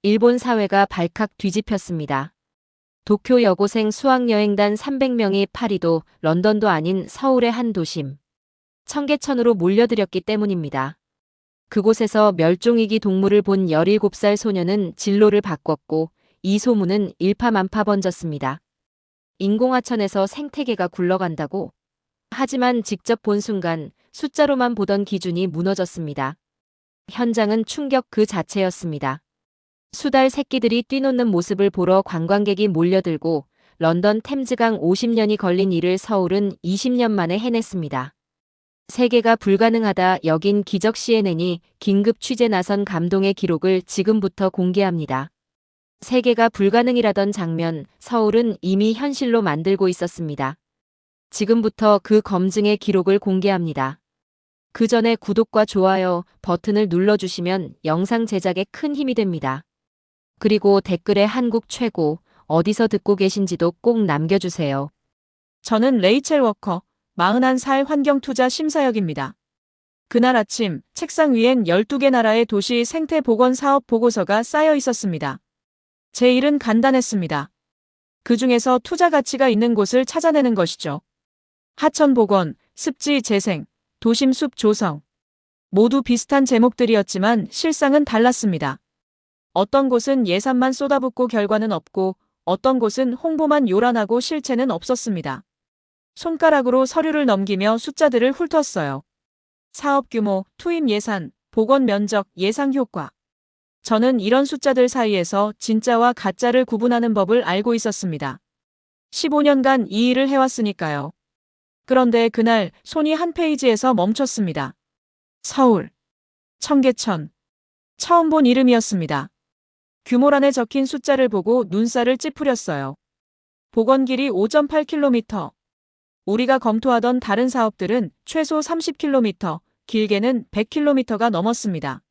일본 사회가 발칵 뒤집혔습니다. 도쿄 여고생 수학여행단 300명이 파리도 런던도 아닌 서울의 한 도심 청계천으로 몰려들였기 때문입니다. 그곳에서 멸종위기 동물을 본 17살 소녀는 진로를 바꿨고 이 소문은 일파만파 번졌습니다. 인공하천에서 생태계가 굴러간다고? 하지만 직접 본 순간 숫자로만 보던 기준이 무너졌습니다. 현장은 충격 그 자체였습니다. 수달 새끼들이 뛰노는 모습을 보러 관광객이 몰려들고 런던 템즈강 50년이 걸린 일을 서울은 20년 만에 해냈습니다. 세계가 불가능하다 여긴 기적 CNN이 긴급 취재 나선 감동의 기록을 지금부터 공개합니다. 세계가 불가능이라던 장면, 서울은 이미 현실로 만들고 있었습니다. 지금부터 그 검증의 기록을 공개합니다. 그 전에 구독과 좋아요 버튼을 눌러주시면 영상 제작에 큰 힘이 됩니다. 그리고 댓글에 한국 최고, 어디서 듣고 계신지도 꼭 남겨주세요. 저는 레이첼 워커, 41살 환경투자 심사역입니다. 그날 아침 책상 위엔 12개 나라의 도시 생태보건 사업 보고서가 쌓여 있었습니다. 제 일은 간단했습니다. 그 중에서 투자 가치가 있는 곳을 찾아내는 것이죠. 하천보건, 습지 재생, 도심숲 조성. 모두 비슷한 제목들이었지만 실상은 달랐습니다. 어떤 곳은 예산만 쏟아붓고 결과는 없고 어떤 곳은 홍보만 요란하고 실체는 없었습니다. 손가락으로 서류를 넘기며 숫자들을 훑었어요. 사업 규모, 투입 예산, 복원 면적, 예상 효과. 저는 이런 숫자들 사이에서 진짜와 가짜를 구분하는 법을 알고 있었습니다. 15년간 이 일을 해왔으니까요. 그런데 그날 손이 한 페이지에서 멈췄습니다. 서울, 청계천. 처음 본 이름이었습니다. 규모란에 적힌 숫자를 보고 눈살을 찌푸렸어요. 복원 길이 5.8km. 우리가 검토하던 다른 사업들은 최소 30km, 길게는 100km가 넘었습니다.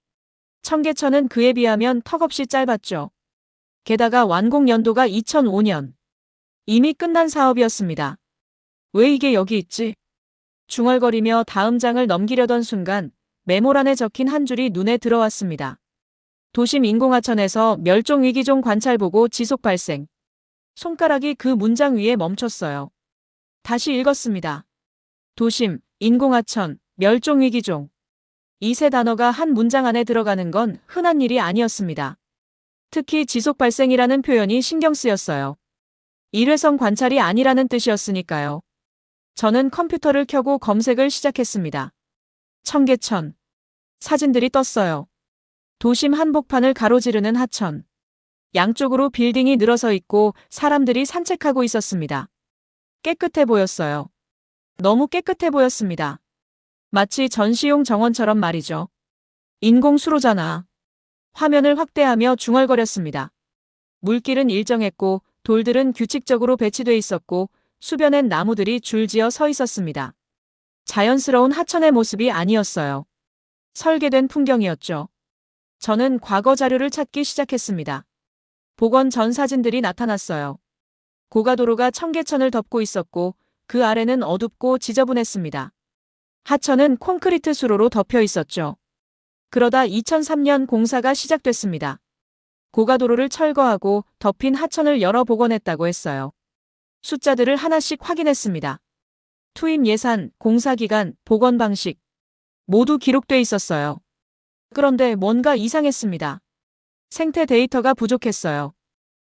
청계천은 그에 비하면 턱없이 짧았죠. 게다가 완공 연도가 2005년. 이미 끝난 사업이었습니다. 왜 이게 여기 있지? 중얼거리며 다음 장을 넘기려던 순간 메모란에 적힌 한 줄이 눈에 들어왔습니다. 도심 인공하천에서 멸종위기종 관찰보고 지속 발생. 손가락이 그 문장 위에 멈췄어요. 다시 읽었습니다. 도심, 인공하천, 멸종위기종. 이 세 단어가 한 문장 안에 들어가는 건 흔한 일이 아니었습니다. 특히 지속 발생이라는 표현이 신경 쓰였어요. 일회성 관찰이 아니라는 뜻이었으니까요. 저는 컴퓨터를 켜고 검색을 시작했습니다. 청계천. 사진들이 떴어요. 도심 한복판을 가로지르는 하천. 양쪽으로 빌딩이 늘어서 있고 사람들이 산책하고 있었습니다. 깨끗해 보였어요. 너무 깨끗해 보였습니다. 마치 전시용 정원처럼 말이죠. 인공 수로잖아. 화면을 확대하며 중얼거렸습니다. 물길은 일정했고 돌들은 규칙적으로 배치돼 있었고 수변엔 나무들이 줄지어 서 있었습니다. 자연스러운 하천의 모습이 아니었어요. 설계된 풍경이었죠. 저는 과거 자료를 찾기 시작했습니다. 복원 전 사진들이 나타났어요. 고가도로가 청계천을 덮고 있었고 그 아래는 어둡고 지저분했습니다. 하천은 콘크리트 수로로 덮여 있었죠. 그러다 2003년 공사가 시작됐습니다. 고가도로를 철거하고 덮인 하천을 열어 복원했다고 했어요. 숫자들을 하나씩 확인했습니다. 투입 예산, 공사 기간, 복원 방식 모두 기록돼 있었어요. 그런데 뭔가 이상했습니다. 생태 데이터가 부족했어요.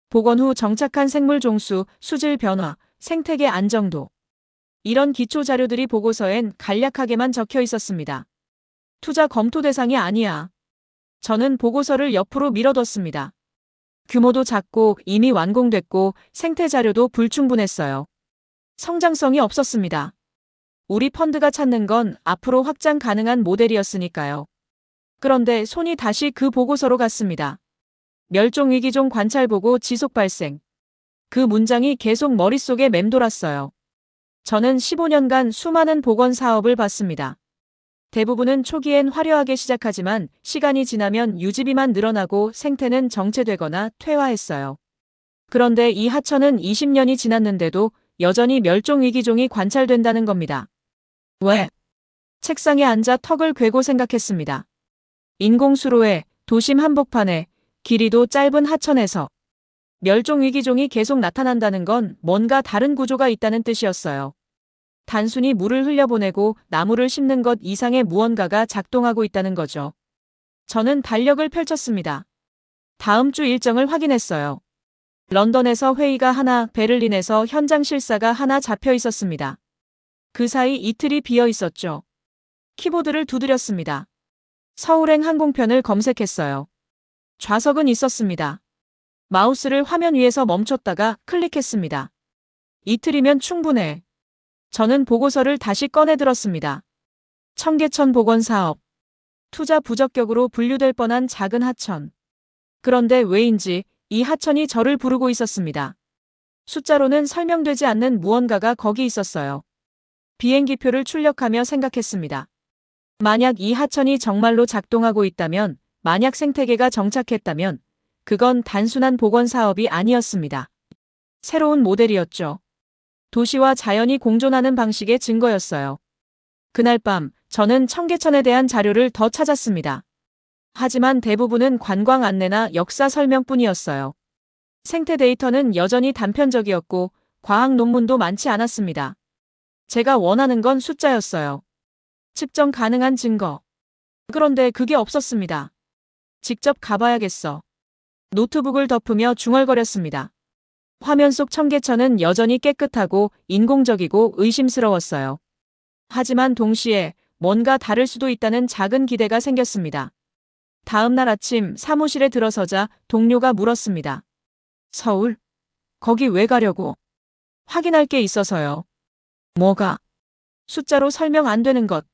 복원 후 정착한 생물 종수, 수질 변화, 생태계 안정도. 이런 기초 자료들이 보고서엔 간략하게만 적혀 있었습니다. 투자 검토 대상이 아니야. 저는 보고서를 옆으로 밀어뒀습니다. 규모도 작고 이미 완공됐고 생태 자료도 불충분했어요. 성장성이 없었습니다. 우리 펀드가 찾는 건 앞으로 확장 가능한 모델이었으니까요. 그런데 손이 다시 그 보고서로 갔습니다. 멸종위기종 관찰보고 지속 발생. 그 문장이 계속 머릿속에 맴돌았어요. 저는 15년간 수많은 복원 사업을 봤습니다. 대부분은 초기엔 화려하게 시작하지만 시간이 지나면 유지비만 늘어나고 생태는 정체되거나 퇴화했어요. 그런데 이 하천은 20년이 지났는데도 여전히 멸종위기종이 관찰된다는 겁니다. 왜? 책상에 앉아 턱을 괴고 생각했습니다. 인공수로에, 도심 한복판에, 길이도 짧은 하천에서 멸종위기종이 계속 나타난다는 건 뭔가 다른 구조가 있다는 뜻이었어요. 단순히 물을 흘려보내고 나무를 심는 것 이상의 무언가가 작동하고 있다는 거죠. 저는 달력을 펼쳤습니다. 다음 주 일정을 확인했어요. 런던에서 회의가 하나, 베를린에서 현장 실사가 하나 잡혀 있었습니다. 그 사이 이틀이 비어 있었죠. 키보드를 두드렸습니다. 서울행 항공편을 검색했어요. 좌석은 있었습니다. 마우스를 화면 위에서 멈췄다가 클릭했습니다. 이틀이면 충분해. 저는 보고서를 다시 꺼내 들었습니다. 청계천 복원 사업. 투자 부적격으로 분류될 뻔한 작은 하천. 그런데 왜인지 이 하천이 저를 부르고 있었습니다. 숫자로는 설명되지 않는 무언가가 거기 있었어요. 비행기표를 출력하며 생각했습니다. 만약 이 하천이 정말로 작동하고 있다면, 만약 생태계가 정착했다면, 그건 단순한 복원 사업이 아니었습니다. 새로운 모델이었죠. 도시와 자연이 공존하는 방식의 증거였어요. 그날 밤, 저는 청계천에 대한 자료를 더 찾았습니다. 하지만 대부분은 관광 안내나 역사 설명뿐이었어요. 생태 데이터는 여전히 단편적이었고, 과학 논문도 많지 않았습니다. 제가 원하는 건 숫자였어요. 측정 가능한 증거. 그런데 그게 없었습니다. 직접 가봐야겠어. 노트북을 덮으며 중얼거렸습니다. 화면 속 청계천은 여전히 깨끗하고 인공적이고 의심스러웠어요. 하지만 동시에 뭔가 다를 수도 있다는 작은 기대가 생겼습니다. 다음 날 아침 사무실에 들어서자 동료가 물었습니다. 서울? 거기 왜 가려고? 확인할 게 있어서요. 뭐가? 숫자로 설명 안 되는 것.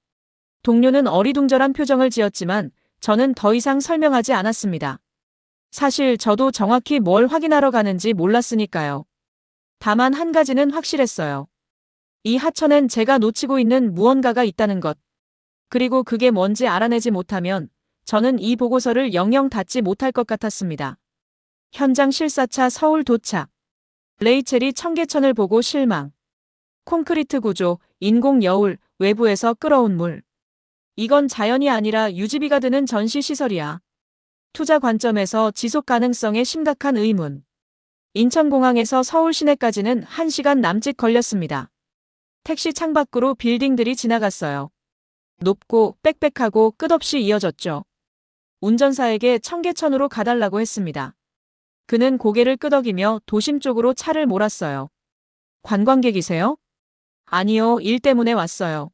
동료는 어리둥절한 표정을 지었지만 저는 더 이상 설명하지 않았습니다. 사실 저도 정확히 뭘 확인하러 가는지 몰랐으니까요. 다만 한 가지는 확실했어요. 이 하천엔 제가 놓치고 있는 무언가가 있다는 것. 그리고 그게 뭔지 알아내지 못하면 저는 이 보고서를 영영 닫지 못할 것 같았습니다. 현장 실사차 서울 도착. 레이첼이 청계천을 보고 실망. 콘크리트 구조, 인공 여울, 외부에서 끌어온 물. 이건 자연이 아니라 유지비가 드는 전시시설이야. 투자 관점에서 지속 가능성에 심각한 의문. 인천공항에서 서울 시내까지는 1시간 남짓 걸렸습니다. 택시 창밖으로 빌딩들이 지나갔어요. 높고 빽빽하고 끝없이 이어졌죠. 운전사에게 청계천으로 가달라고 했습니다. 그는 고개를 끄덕이며 도심 쪽으로 차를 몰았어요. 관광객이세요? 아니요, 일 때문에 왔어요.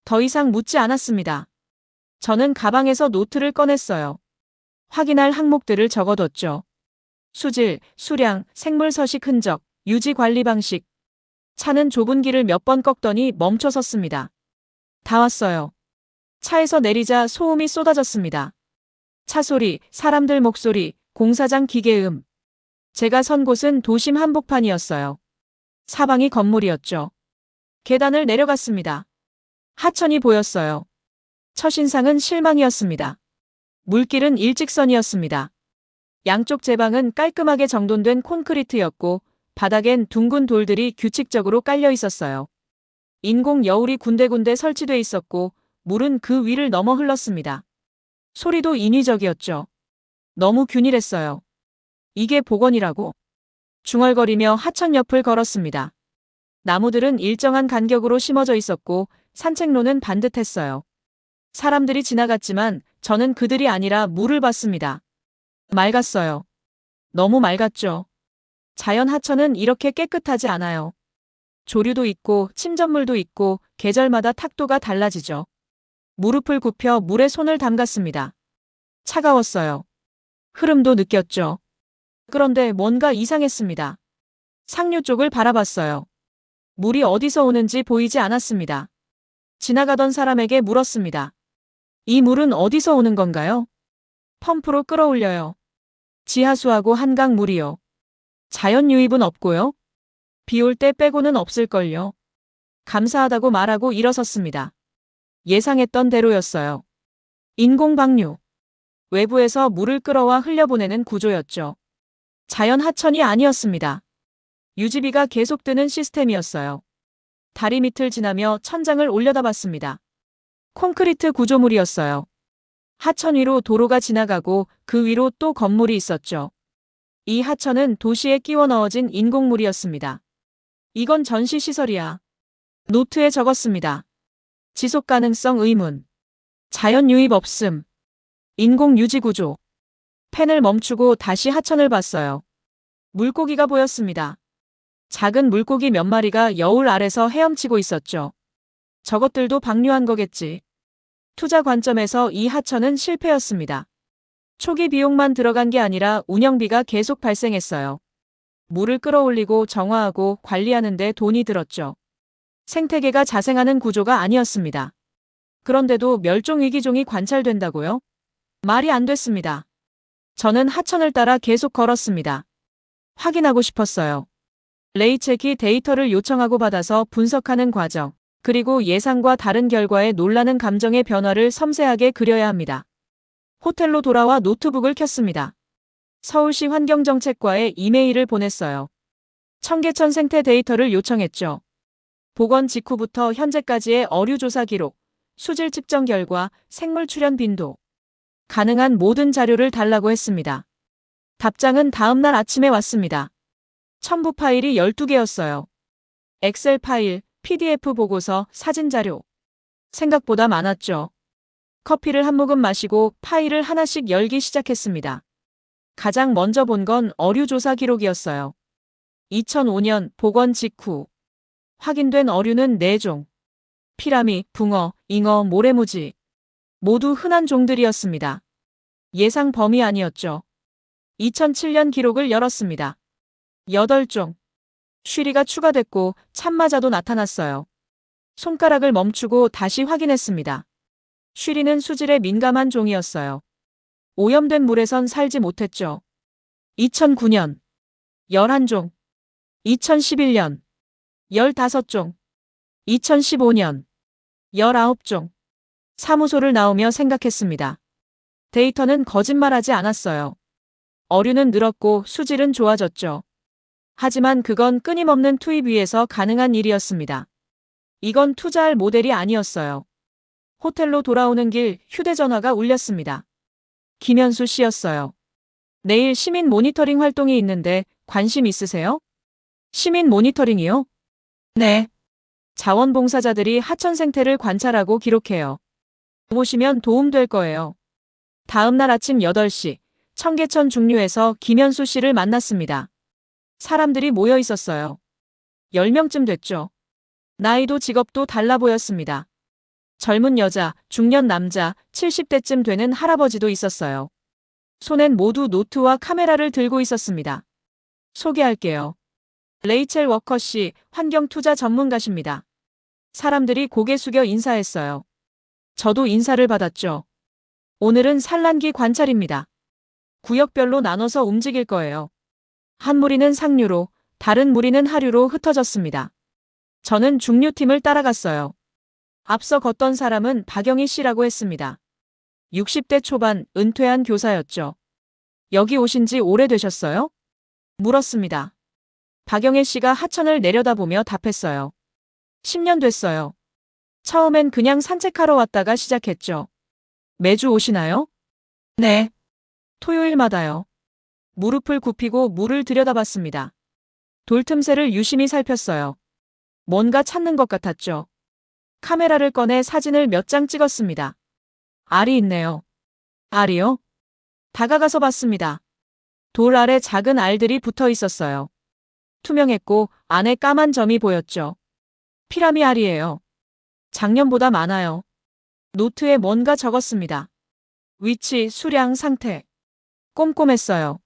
더 이상 묻지 않았습니다. 저는 가방에서 노트를 꺼냈어요. 확인할 항목들을 적어뒀죠. 수질, 수량, 생물 서식 흔적, 유지 관리 방식. 차는 좁은 길을 몇 번 꺾더니 멈춰 섰습니다. 다 왔어요. 차에서 내리자 소음이 쏟아졌습니다. 차 소리, 사람들 목소리, 공사장 기계음. 제가 선 곳은 도심 한복판이었어요. 사방이 건물이었죠. 계단을 내려갔습니다. 하천이 보였어요. 첫인상은 실망이었습니다. 물길은 일직선이었습니다. 양쪽 제방은 깔끔하게 정돈된 콘크리트였고 바닥엔 둥근 돌들이 규칙적으로 깔려 있었어요. 인공 여울이 군데군데 설치돼 있었고 물은 그 위를 넘어 흘렀습니다. 소리도 인위적이었죠. 너무 균일했어요. 이게 복원이라고. 중얼거리며 하천 옆을 걸었습니다. 나무들은 일정한 간격으로 심어져 있었고 산책로는 반듯했어요. 사람들이 지나갔지만 저는 그들이 아니라 물을 봤습니다. 맑았어요. 너무 맑았죠. 자연 하천은 이렇게 깨끗하지 않아요. 조류도 있고 침전물도 있고 계절마다 탁도가 달라지죠. 무릎을 굽혀 물에 손을 담갔습니다. 차가웠어요. 흐름도 느꼈죠. 그런데 뭔가 이상했습니다. 상류 쪽을 바라봤어요. 물이 어디서 오는지 보이지 않았습니다. 지나가던 사람에게 물었습니다. 이 물은 어디서 오는 건가요? 펌프로 끌어올려요. 지하수하고 한강 물이요. 자연 유입은 없고요. 비 올 때 빼고는 없을걸요. 감사하다고 말하고 일어섰습니다. 예상했던 대로였어요. 인공 방류. 외부에서 물을 끌어와 흘려보내는 구조였죠. 자연 하천이 아니었습니다. 유지비가 계속 드는 시스템이었어요. 다리 밑을 지나며 천장을 올려다봤습니다. 콘크리트 구조물이었어요. 하천 위로 도로가 지나가고 그 위로 또 건물이 있었죠. 이 하천은 도시에 끼워 넣어진 인공물이었습니다. 이건 전시시설이야. 노트에 적었습니다. 지속 가능성 의문. 자연 유입 없음. 인공 유지 구조. 펜을 멈추고 다시 하천을 봤어요. 물고기가 보였습니다. 작은 물고기 몇 마리가 여울 아래서 헤엄치고 있었죠. 저것들도 방류한 거겠지. 투자 관점에서 이 하천은 실패였습니다. 초기 비용만 들어간 게 아니라 운영비가 계속 발생했어요. 물을 끌어올리고 정화하고 관리하는 데 돈이 들었죠. 생태계가 자생하는 구조가 아니었습니다. 그런데도 멸종위기종이 관찰된다고요? 말이 안 됐습니다. 저는 하천을 따라 계속 걸었습니다. 확인하고 싶었어요. 레이첼이 데이터를 요청하고 받아서 분석하는 과정, 그리고 예상과 다른 결과에 놀라는 감정의 변화를 섬세하게 그려야 합니다. 호텔로 돌아와 노트북을 켰습니다. 서울시 환경정책과에 이메일을 보냈어요. 청계천 생태 데이터를 요청했죠. 복원 직후부터 현재까지의 어류 조사 기록, 수질 측정 결과, 생물 출현 빈도, 가능한 모든 자료를 달라고 했습니다. 답장은 다음 날 아침에 왔습니다. 첨부 파일이 12개였어요. 엑셀 파일, PDF 보고서, 사진 자료. 생각보다 많았죠. 커피를 한 모금 마시고 파일을 하나씩 열기 시작했습니다. 가장 먼저 본 건 어류 조사 기록이었어요. 2005년 복원 직후. 확인된 어류는 4종. 피라미, 붕어, 잉어, 모래무지. 모두 흔한 종들이었습니다. 예상 범위 아니었죠. 2007년 기록을 열었습니다. 8종. 쉬리가 추가됐고 참마자도 나타났어요. 손가락을 멈추고 다시 확인했습니다. 쉬리는 수질에 민감한 종이었어요. 오염된 물에선 살지 못했죠. 2009년 11종, 2011년 15종, 2015년 19종. 사무소를 나오며 생각했습니다. 데이터는 거짓말하지 않았어요. 어류는 늘었고 수질은 좋아졌죠. 하지만 그건 끊임없는 투입 위에서 가능한 일이었습니다. 이건 투자할 모델이 아니었어요. 호텔로 돌아오는 길 휴대전화가 울렸습니다. 김현수 씨였어요. 내일 시민 모니터링 활동이 있는데 관심 있으세요? 시민 모니터링이요? 네. 자원봉사자들이 하천 생태를 관찰하고 기록해요. 보시면 도움될 거예요. 다음 날 아침 8시 청계천 중류에서 김현수 씨를 만났습니다. 사람들이 모여 있었어요. 10명쯤 됐죠. 나이도 직업도 달라 보였습니다. 젊은 여자, 중년 남자, 70대쯤 되는 할아버지도 있었어요. 손엔 모두 노트와 카메라를 들고 있었습니다. 소개할게요. 레이첼 워커 씨, 환경투자 전문가십니다. 사람들이 고개 숙여 인사했어요. 저도 인사를 받았죠. 오늘은 산란기 관찰입니다. 구역별로 나눠서 움직일 거예요. 한 무리는 상류로, 다른 무리는 하류로 흩어졌습니다. 저는 중류팀을 따라갔어요. 앞서 걷던 사람은 박영희 씨라고 했습니다. 60대 초반 은퇴한 교사였죠. 여기 오신 지 오래되셨어요? 물었습니다. 박영애 씨가 하천을 내려다보며 답했어요. 10년 됐어요. 처음엔 그냥 산책하러 왔다가 시작했죠. 매주 오시나요? 네. 토요일마다요. 무릎을 굽히고 물을 들여다봤습니다. 돌 틈새를 유심히 살폈어요. 뭔가 찾는 것 같았죠. 카메라를 꺼내 사진을 몇 장 찍었습니다. 알이 있네요. 알이요? 다가가서 봤습니다. 돌 아래 작은 알들이 붙어 있었어요. 투명했고 안에 까만 점이 보였죠. 피라미 알이에요. 작년보다 많아요. 노트에 뭔가 적었습니다. 위치, 수량, 상태. 꼼꼼했어요.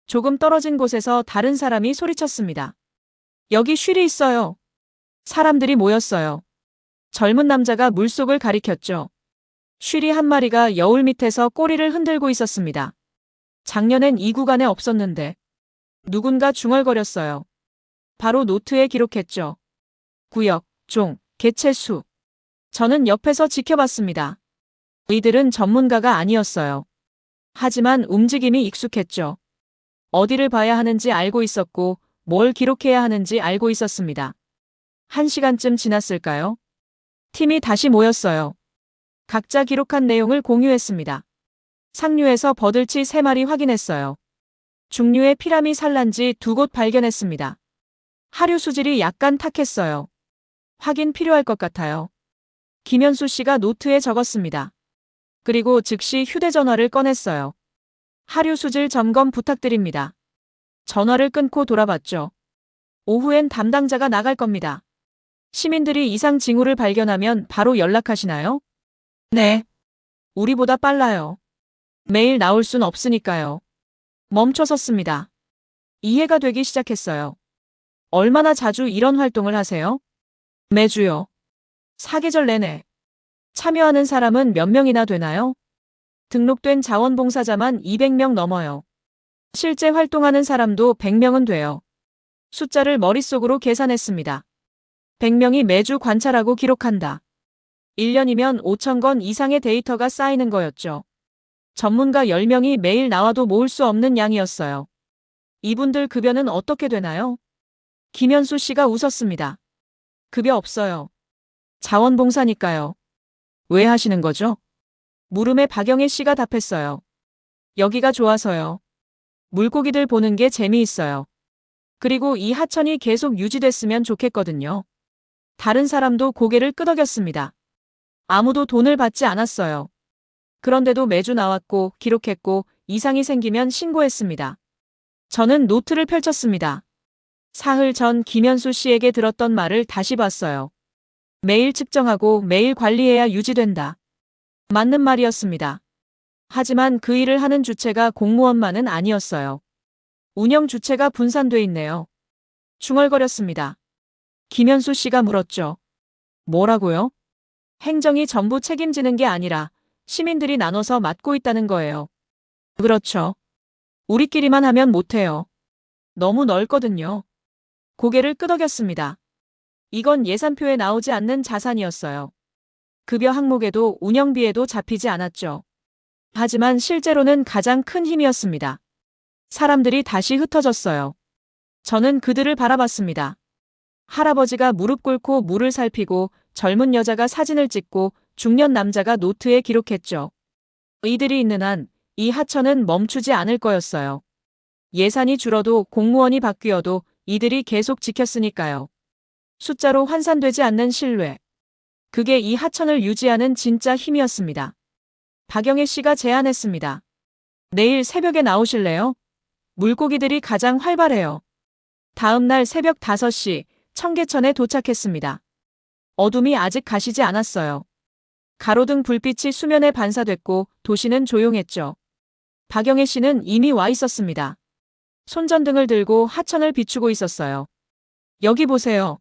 조금 떨어진 곳에서 다른 사람이 소리쳤습니다. 여기 쉬리 있어요. 사람들이 모였어요. 젊은 남자가 물속을 가리켰죠. 쉬리 한 마리가 여울 밑에서 꼬리를 흔들고 있었습니다. 작년엔 이 구간에 없었는데 누군가 중얼거렸어요. 바로 노트에 기록했죠. 구역, 종, 개체 수. 저는 옆에서 지켜봤습니다. 이들은 전문가가 아니었어요. 하지만 움직임이 익숙했죠. 어디를 봐야 하는지 알고 있었고 뭘 기록해야 하는지 알고 있었습니다. 1시간쯤 지났을까요? 팀이 다시 모였어요. 각자 기록한 내용을 공유했습니다. 상류에서 버들치 3마리 확인했어요. 중류에 피라미 산란지 2곳 발견했습니다. 하류 수질이 약간 탁했어요. 확인 필요할 것 같아요. 김현수 씨가 노트에 적었습니다. 그리고 즉시 휴대전화를 꺼냈어요. 하류 수질 점검 부탁드립니다. 전화를 끊고 돌아봤죠. 오후엔 담당자가 나갈 겁니다. 시민들이 이상 징후를 발견하면 바로 연락하시나요? 네. 우리보다 빨라요. 매일 나올 순 없으니까요. 멈춰섰습니다. 이해가 되기 시작했어요. 얼마나 자주 이런 활동을 하세요? 매주요. 사계절 내내. 참여하는 사람은 몇 명이나 되나요? 등록된 자원봉사자만 200명 넘어요. 실제 활동하는 사람도 100명은 돼요. 숫자를 머릿속으로 계산했습니다. 100명이 매주 관찰하고 기록한다. 1년이면 5,000건 이상의 데이터가 쌓이는 거였죠. 전문가 10명이 매일 나와도 모을 수 없는 양이었어요. 이분들 급여는 어떻게 되나요? 김현수 씨가 웃었습니다. 급여 없어요. 자원봉사니까요. 왜 하시는 거죠? 물음에 박영애 씨가 답했어요. 여기가 좋아서요. 물고기들 보는 게 재미있어요. 그리고 이 하천이 계속 유지됐으면 좋겠거든요. 다른 사람도 고개를 끄덕였습니다. 아무도 돈을 받지 않았어요. 그런데도 매주 나왔고 기록했고 이상이 생기면 신고했습니다. 저는 노트를 펼쳤습니다. 사흘 전 김현수 씨에게 들었던 말을 다시 봤어요. 매일 측정하고 매일 관리해야 유지된다. 맞는 말이었습니다. 하지만 그 일을 하는 주체가 공무원만은 아니었어요. 운영 주체가 분산돼 있네요. 중얼거렸습니다. 김현수 씨가 물었죠. 뭐라고요? 행정이 전부 책임지는 게 아니라 시민들이 나눠서 맡고 있다는 거예요. 그렇죠. 우리끼리만 하면 못해요. 너무 넓거든요. 고개를 끄덕였습니다. 이건 예산표에 나오지 않는 자산이었어요. 급여 항목에도 운영비에도 잡히지 않았죠. 하지만 실제로는 가장 큰 힘이었습니다. 사람들이 다시 흩어졌어요. 저는 그들을 바라봤습니다. 할아버지가 무릎 꿇고 물을 살피고 젊은 여자가 사진을 찍고 중년 남자가 노트에 기록했죠. 이들이 있는 한 이 하천은 멈추지 않을 거였어요. 예산이 줄어도 공무원이 바뀌어도 이들이 계속 지켰으니까요. 숫자로 환산되지 않는 신뢰. 그게 이 하천을 유지하는 진짜 힘이었습니다. 박영애 씨가 제안했습니다. 내일 새벽에 나오실래요? 물고기들이 가장 활발해요. 다음 날 새벽 5시 청계천에 도착했습니다. 어둠이 아직 가시지 않았어요. 가로등 불빛이 수면에 반사됐고 도시는 조용했죠. 박영애 씨는 이미 와 있었습니다. 손전등을 들고 하천을 비추고 있었어요. 여기 보세요.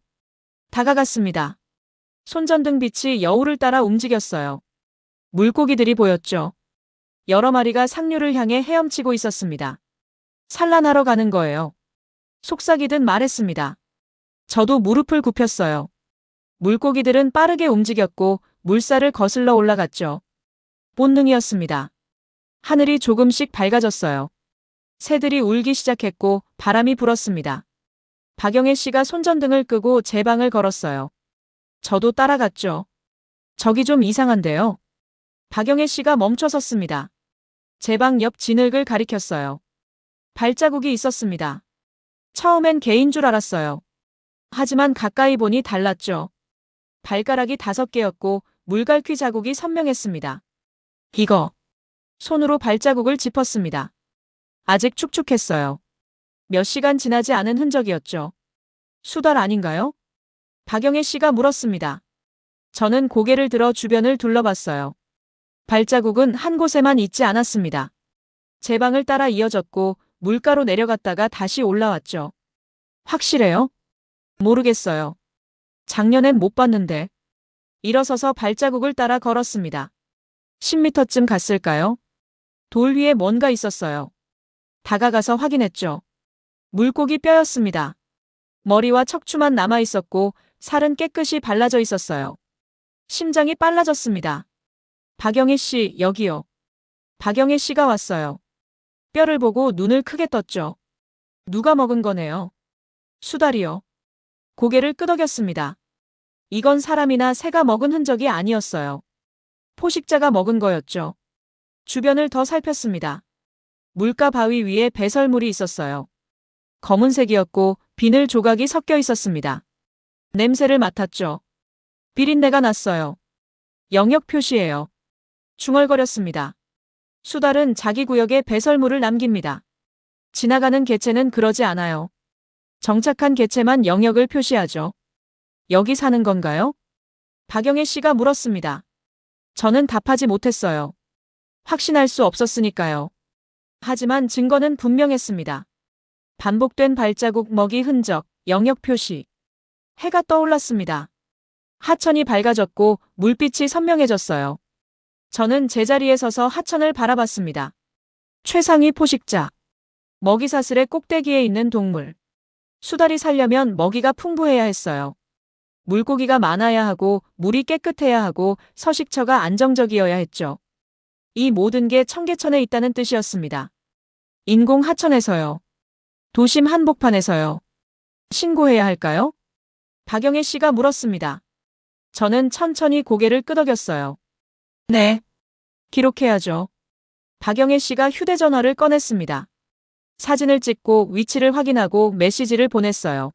다가갔습니다. 손전등 빛이 여울을 따라 움직였어요. 물고기들이 보였죠. 여러 마리가 상류를 향해 헤엄치고 있었습니다. 산란하러 가는 거예요. 속삭이듯 말했습니다. 저도 무릎을 굽혔어요. 물고기들은 빠르게 움직였고 물살을 거슬러 올라갔죠. 본능이었습니다. 하늘이 조금씩 밝아졌어요. 새들이 울기 시작했고 바람이 불었습니다. 박영애 씨가 손전등을 끄고 제 방을 걸었어요. 저도 따라갔죠. 저기 좀 이상한데요. 박영애 씨가 멈춰섰습니다. 제 방 옆 진흙을 가리켰어요. 발자국이 있었습니다. 처음엔 개인 줄 알았어요. 하지만 가까이 보니 달랐죠. 발가락이 5개였고 물갈퀴 자국이 선명했습니다. 이거. 손으로 발자국을 짚었습니다. 아직 축축했어요. 몇 시간 지나지 않은 흔적이었죠. 수달 아닌가요? 박영애 씨가 물었습니다. 저는 고개를 들어 주변을 둘러봤어요. 발자국은 한 곳에만 있지 않았습니다. 제 방을 따라 이어졌고 물가로 내려갔다가 다시 올라왔죠. 확실해요? 모르겠어요. 작년엔 못 봤는데. 일어서서 발자국을 따라 걸었습니다. 10m쯤 갔을까요? 돌 위에 뭔가 있었어요. 다가가서 확인했죠. 물고기 뼈였습니다. 머리와 척추만 남아 있었고 살은 깨끗이 발라져 있었어요. 심장이 빨라졌습니다. 박영애 씨, 여기요. 박영애 씨가 왔어요. 뼈를 보고 눈을 크게 떴죠. 누가 먹은 거네요. 수달이요. 고개를 끄덕였습니다. 이건 사람이나 새가 먹은 흔적이 아니었어요. 포식자가 먹은 거였죠. 주변을 더 살폈습니다. 물가 바위 위에 배설물이 있었어요. 검은색이었고 비늘 조각이 섞여 있었습니다. 냄새를 맡았죠. 비린내가 났어요. 영역 표시예요. 중얼거렸습니다. 수달은 자기 구역에 배설물을 남깁니다. 지나가는 개체는 그러지 않아요. 정착한 개체만 영역을 표시하죠. 여기 사는 건가요? 박영애 씨가 물었습니다. 저는 답하지 못했어요. 확신할 수 없었으니까요. 하지만 증거는 분명했습니다. 반복된 발자국, 먹이 흔적, 영역 표시. 해가 떠올랐습니다. 하천이 밝아졌고 물빛이 선명해졌어요. 저는 제자리에 서서 하천을 바라봤습니다. 최상위 포식자. 먹이사슬의 꼭대기에 있는 동물. 수달이 살려면 먹이가 풍부해야 했어요. 물고기가 많아야 하고 물이 깨끗해야 하고 서식처가 안정적이어야 했죠. 이 모든 게 청계천에 있다는 뜻이었습니다. 인공 하천에서요. 도심 한복판에서요. 신고해야 할까요? 박영애 씨가 물었습니다. 저는 천천히 고개를 끄덕였어요. 네. 기록해야죠. 박영애 씨가 휴대전화를 꺼냈습니다. 사진을 찍고 위치를 확인하고 메시지를 보냈어요.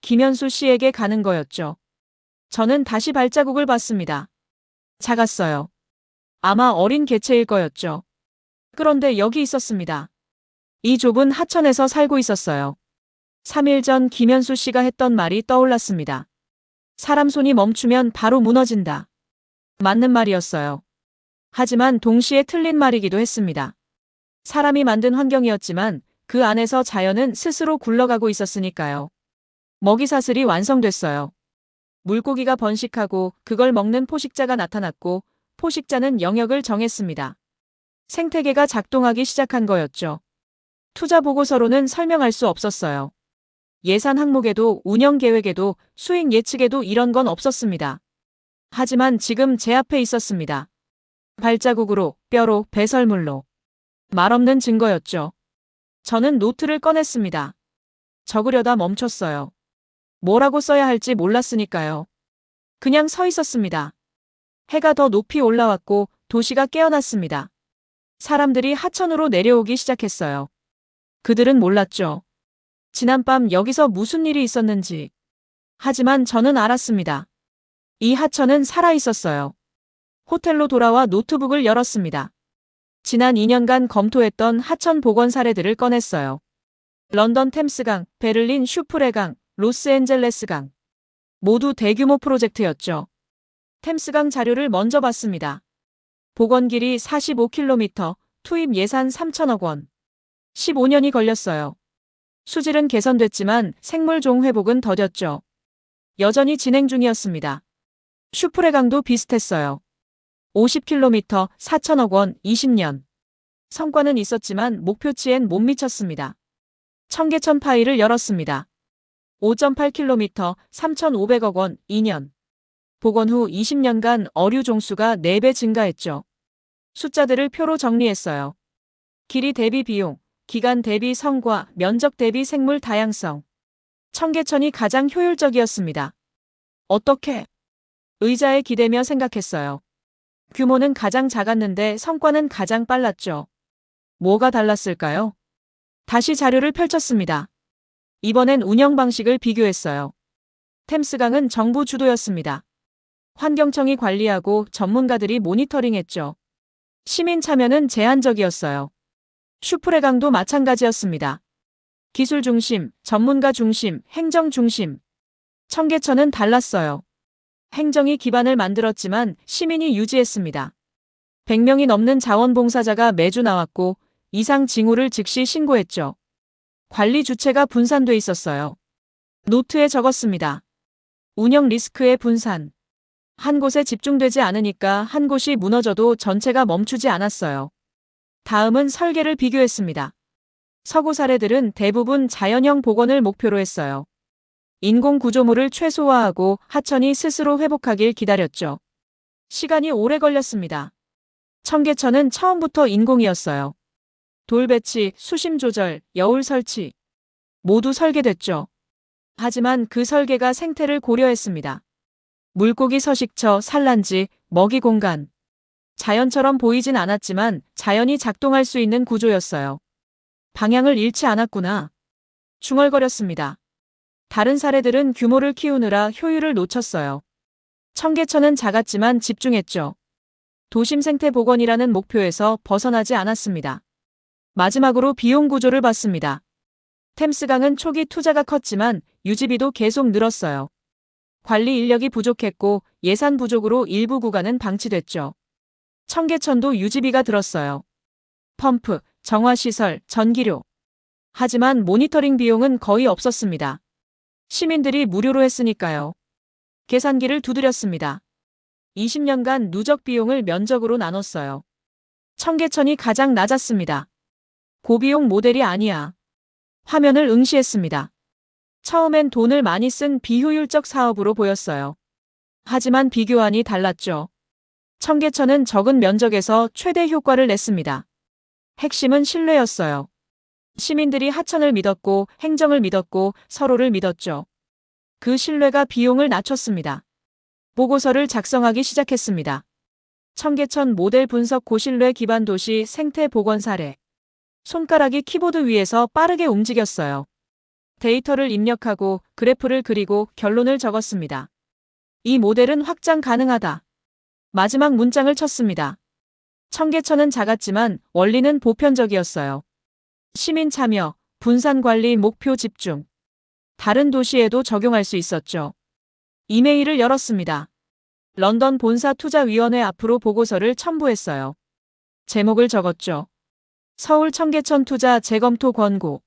김현수 씨에게 가는 거였죠. 저는 다시 발자국을 봤습니다. 작았어요. 아마 어린 개체일 거였죠. 그런데 여기 있었습니다. 이 좁은 하천에서 살고 있었어요. 3일 전 김현수 씨가 했던 말이 떠올랐습니다. 사람 손이 멈추면 바로 무너진다. 맞는 말이었어요. 하지만 동시에 틀린 말이기도 했습니다. 사람이 만든 환경이었지만 그 안에서 자연은 스스로 굴러가고 있었으니까요. 먹이사슬이 완성됐어요. 물고기가 번식하고 그걸 먹는 포식자가 나타났고 포식자는 영역을 정했습니다. 생태계가 작동하기 시작한 거였죠. 투자 보고서로는 설명할 수 없었어요. 예산 항목에도 운영 계획에도 수익 예측에도 이런 건 없었습니다. 하지만 지금 제 앞에 있었습니다. 발자국으로, 뼈로, 배설물로. 말없는 증거였죠. 저는 노트를 꺼냈습니다. 적으려다 멈췄어요. 뭐라고 써야 할지 몰랐으니까요. 그냥 서 있었습니다. 해가 더 높이 올라왔고 도시가 깨어났습니다. 사람들이 하천으로 내려오기 시작했어요. 그들은 몰랐죠. 지난밤 여기서 무슨 일이 있었는지. 하지만 저는 알았습니다. 이 하천은 살아있었어요. 호텔로 돌아와 노트북을 열었습니다. 지난 2년간 검토했던 하천 복원 사례들을 꺼냈어요. 런던 템스강, 베를린 슈프레강, 로스앤젤레스강. 모두 대규모 프로젝트였죠. 템스강 자료를 먼저 봤습니다. 복원 길이 45km, 투입 예산 3천억 원. 15년이 걸렸어요. 수질은 개선됐지만 생물종 회복은 더뎠죠. 여전히 진행 중이었습니다. 슈프레강도 비슷했어요. 50km, 4천억 원, 20년. 성과는 있었지만 목표치엔 못 미쳤습니다. 청계천 파일을 열었습니다. 5.8km, 3,500억 원, 2년. 복원 후 20년간 어류 종수가 4배 증가했죠. 숫자들을 표로 정리했어요. 길이 대비 비용, 기간 대비 성과, 면적 대비 생물 다양성. 청계천이 가장 효율적이었습니다. 어떻게? 의자에 기대며 생각했어요. 규모는 가장 작았는데 성과는 가장 빨랐죠. 뭐가 달랐을까요? 다시 자료를 펼쳤습니다. 이번엔 운영 방식을 비교했어요. 템스강은 정부 주도였습니다. 환경청이 관리하고 전문가들이 모니터링했죠. 시민 참여는 제한적이었어요. 슈프레강도 마찬가지였습니다. 기술 중심, 전문가 중심, 행정 중심. 청계천은 달랐어요. 행정이 기반을 만들었지만 시민이 유지했습니다. 100명이 넘는 자원봉사자가 매주 나왔고 이상 징후를 즉시 신고했죠. 관리 주체가 분산돼 있었어요. 노트에 적었습니다. 운영 리스크의 분산. 한 곳에 집중되지 않으니까 한 곳이 무너져도 전체가 멈추지 않았어요. 다음은 설계를 비교했습니다. 서구 사례들은 대부분 자연형 복원을 목표로 했어요. 인공 구조물을 최소화하고 하천이 스스로 회복하길 기다렸죠. 시간이 오래 걸렸습니다. 청계천은 처음부터 인공이었어요. 돌 배치, 수심 조절, 여울 설치. 모두 설계됐죠. 하지만 그 설계가 생태를 고려했습니다. 물고기 서식처, 산란지, 먹이 공간. 자연처럼 보이진 않았지만 자연이 작동할 수 있는 구조였어요. 방향을 잃지 않았구나. 중얼거렸습니다. 다른 사례들은 규모를 키우느라 효율을 놓쳤어요. 청계천은 작았지만 집중했죠. 도심 생태 복원이라는 목표에서 벗어나지 않았습니다. 마지막으로 비용 구조를 봤습니다. 템스강은 초기 투자가 컸지만 유지비도 계속 늘었어요. 관리 인력이 부족했고 예산 부족으로 일부 구간은 방치됐죠. 청계천도 유지비가 들었어요. 펌프, 정화시설, 전기료. 하지만 모니터링 비용은 거의 없었습니다. 시민들이 무료로 했으니까요. 계산기를 두드렸습니다. 20년간 누적 비용을 면적으로 나눴어요. 청계천이 가장 낮았습니다. 고비용 모델이 아니야. 화면을 응시했습니다. 처음엔 돈을 많이 쓴 비효율적 사업으로 보였어요. 하지만 비교안이 달랐죠. 청계천은 적은 면적에서 최대 효과를 냈습니다. 핵심은 신뢰였어요. 시민들이 하천을 믿었고 행정을 믿었고 서로를 믿었죠. 그 신뢰가 비용을 낮췄습니다. 보고서를 작성하기 시작했습니다. 청계천 모델 분석 고신뢰 기반 도시 생태 복원 사례. 손가락이 키보드 위에서 빠르게 움직였어요. 데이터를 입력하고 그래프를 그리고 결론을 적었습니다. 이 모델은 확장 가능하다. 마지막 문장을 쳤습니다. 청계천은 작았지만 원리는 보편적이었어요. 시민 참여, 분산 관리 목표 집중. 다른 도시에도 적용할 수 있었죠. 이메일을 열었습니다. 런던 본사 투자위원회 앞으로 보고서를 첨부했어요. 제목을 적었죠. 서울 청계천 투자 재검토 권고.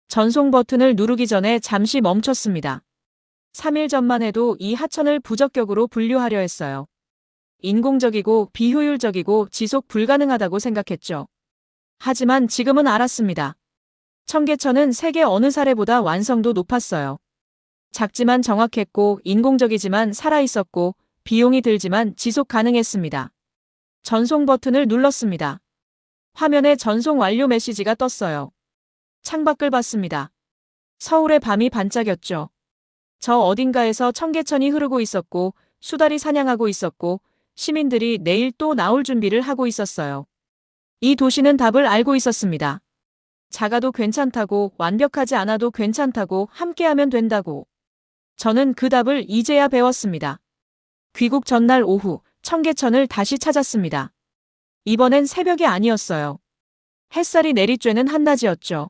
전송 버튼을 누르기 전에 잠시 멈췄습니다. 3일 전만 해도 이 하천을 부적격으로 분류하려 했어요. 인공적이고 비효율적이고 지속 불가능하다고 생각했죠. 하지만 지금은 알았습니다. 청계천은 세계 어느 사례보다 완성도 높았어요. 작지만 정확했고 인공적이지만 살아있었고 비용이 들지만 지속 가능했습니다. 전송 버튼을 눌렀습니다. 화면에 전송 완료 메시지가 떴어요. 창밖을 봤습니다. 서울의 밤이 반짝였죠. 저 어딘가에서 청계천이 흐르고 있었고 수달이 사냥하고 있었고 시민들이 내일 또 나올 준비를 하고 있었어요. 이 도시는 답을 알고 있었습니다. 작아도 괜찮다고, 완벽하지 않아도 괜찮다고, 함께하면 된다고. 저는 그 답을 이제야 배웠습니다. 귀국 전날 오후 청계천을 다시 찾았습니다. 이번엔 새벽이 아니었어요. 햇살이 내리쬐는 한낮이었죠.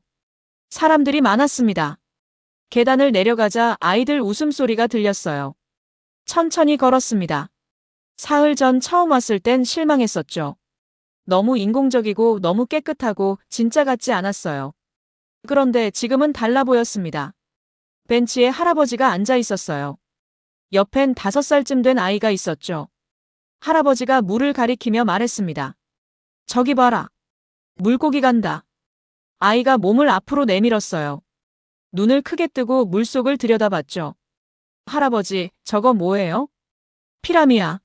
사람들이 많았습니다. 계단을 내려가자 아이들 웃음소리가 들렸어요. 천천히 걸었습니다. 사흘 전 처음 왔을 땐 실망했었죠. 너무 인공적이고 너무 깨끗하고 진짜 같지 않았어요. 그런데 지금은 달라 보였습니다. 벤치에 할아버지가 앉아 있었어요. 옆엔 5살쯤 된 아이가 있었죠. 할아버지가 물을 가리키며 말했습니다. 저기 봐라. 물고기 간다. 아이가 몸을 앞으로 내밀었어요. 눈을 크게 뜨고 물속을 들여다봤죠. 할아버지, 저거 뭐예요? 피라미야.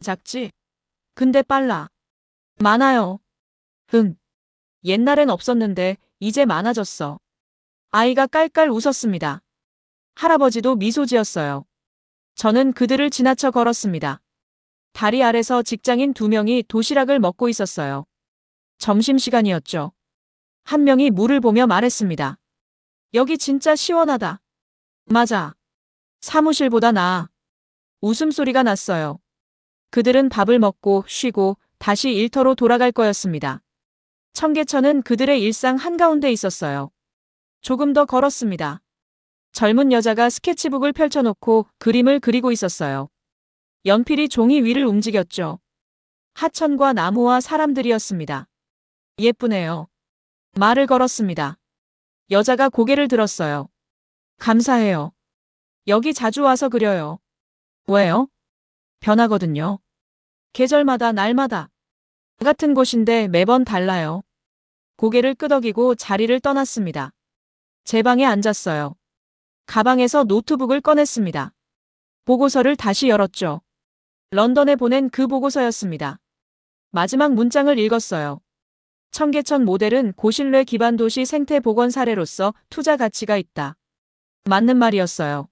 작지? 근데 빨라. 많아요. 옛날엔 없었는데 이제 많아졌어. 아이가 깔깔 웃었습니다. 할아버지도 미소 지었어요. 저는 그들을 지나쳐 걸었습니다. 다리 아래서 직장인 2명이 도시락을 먹고 있었어요. 점심시간이었죠. 한 명이 물을 보며 말했습니다. 여기 진짜 시원하다. 맞아. 사무실보다 나아. 웃음소리가 났어요. 그들은 밥을 먹고 쉬고 다시 일터로 돌아갈 거였습니다. 청계천은 그들의 일상 한가운데 있었어요. 조금 더 걸었습니다. 젊은 여자가 스케치북을 펼쳐놓고 그림을 그리고 있었어요. 연필이 종이 위를 움직였죠. 하천과 나무와 사람들이었습니다. 예쁘네요. 말을 걸었습니다. 여자가 고개를 들었어요. 감사해요. 여기 자주 와서 그려요. 왜요? 변하거든요. 계절마다 날마다. 같은 곳인데 매번 달라요. 고개를 끄덕이고 자리를 떠났습니다. 제 방에 앉았어요. 가방에서 노트북을 꺼냈습니다. 보고서를 다시 열었죠. 런던에 보낸 그 보고서였습니다. 마지막 문장을 읽었어요. 청계천 모델은 고신뢰 기반 도시 생태 복원 사례로서 투자 가치가 있다. 맞는 말이었어요.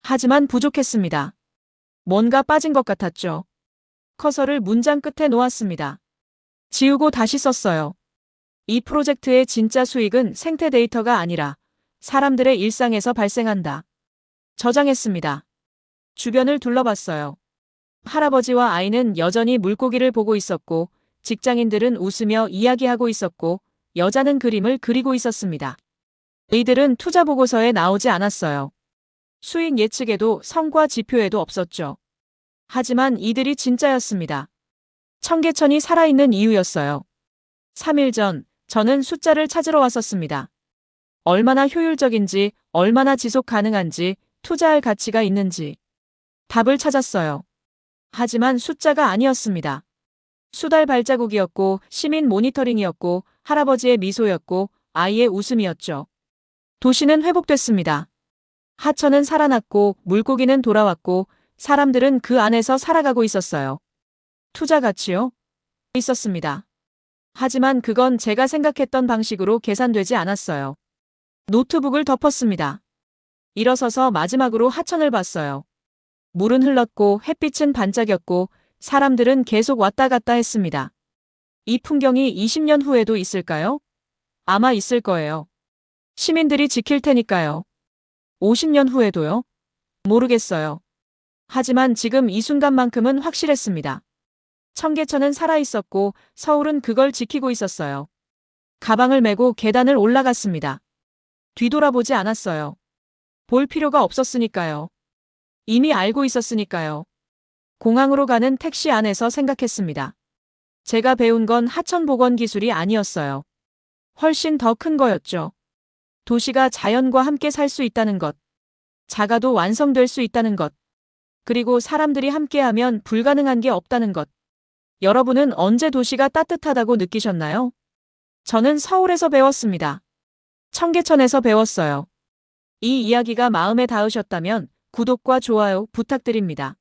하지만 부족했습니다. 뭔가 빠진 것 같았죠. 커서를 문장 끝에 놓았습니다. 지우고 다시 썼어요. 이 프로젝트의 진짜 수익은 생태 데이터가 아니라 사람들의 일상에서 발생한다. 저장했습니다. 주변을 둘러봤어요. 할아버지와 아이는 여전히 물고기를 보고 있었고, 직장인들은 웃으며 이야기하고 있었고, 여자는 그림을 그리고 있었습니다. 이들은 투자 보고서에 나오지 않았어요. 수익 예측에도 성과 지표에도 없었죠. 하지만 이들이 진짜였습니다. 청계천이 살아있는 이유였어요. 3일 전, 저는 숫자를 찾으러 왔었습니다. 얼마나 효율적인지, 얼마나 지속 가능한지, 투자할 가치가 있는지. 답을 찾았어요. 하지만 숫자가 아니었습니다. 수달 발자국이었고, 시민 모니터링이었고, 할아버지의 미소였고, 아이의 웃음이었죠. 도시는 회복됐습니다. 하천은 살아났고, 물고기는 돌아왔고, 사람들은 그 안에서 살아가고 있었어요. 투자 가치요? 있었습니다. 하지만 그건 제가 생각했던 방식으로 계산되지 않았어요. 노트북을 덮었습니다. 일어서서 마지막으로 하천을 봤어요. 물은 흘렀고 햇빛은 반짝였고 사람들은 계속 왔다 갔다 했습니다. 이 풍경이 20년 후에도 있을까요? 아마 있을 거예요. 시민들이 지킬 테니까요. 50년 후에도요? 모르겠어요. 하지만 지금 이 순간만큼은 확실했습니다. 청계천은 살아있었고 서울은 그걸 지키고 있었어요. 가방을 메고 계단을 올라갔습니다. 뒤돌아보지 않았어요. 볼 필요가 없었으니까요. 이미 알고 있었으니까요. 공항으로 가는 택시 안에서 생각했습니다. 제가 배운 건 하천 복원 기술이 아니었어요. 훨씬 더 큰 거였죠. 도시가 자연과 함께 살 수 있다는 것. 작아도 완성될 수 있다는 것. 그리고 사람들이 함께하면 불가능한 게 없다는 것. 여러분은 언제 도시가 따뜻하다고 느끼셨나요? 저는 서울에서 배웠습니다. 청계천에서 배웠어요. 이 이야기가 마음에 닿으셨다면 구독과 좋아요 부탁드립니다.